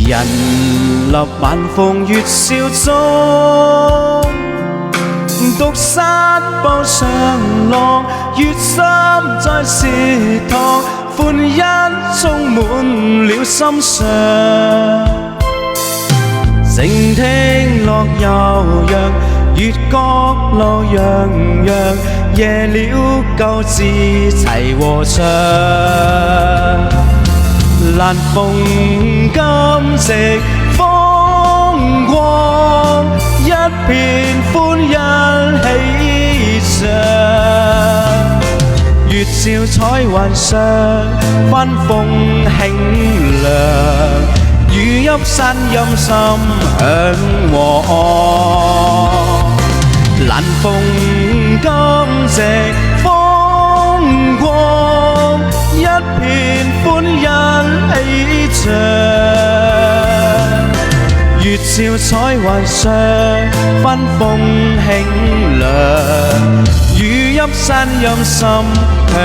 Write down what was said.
人立晚風月笑中，獨山坡上落，月心在舌頭，歡欣充滿了心上。靜聽樂悠揚，月角落洋洋，夜了舊字齊和唱。蘭鳳金夕風光，一片歡欣喜上。月照彩雲上，分鳳慶亮，雨泣山陰心向往。蘭鳳金夕風光，一片歡欣喜唱。月照彩雲上，分鳳慶亮，雨泣山陰心向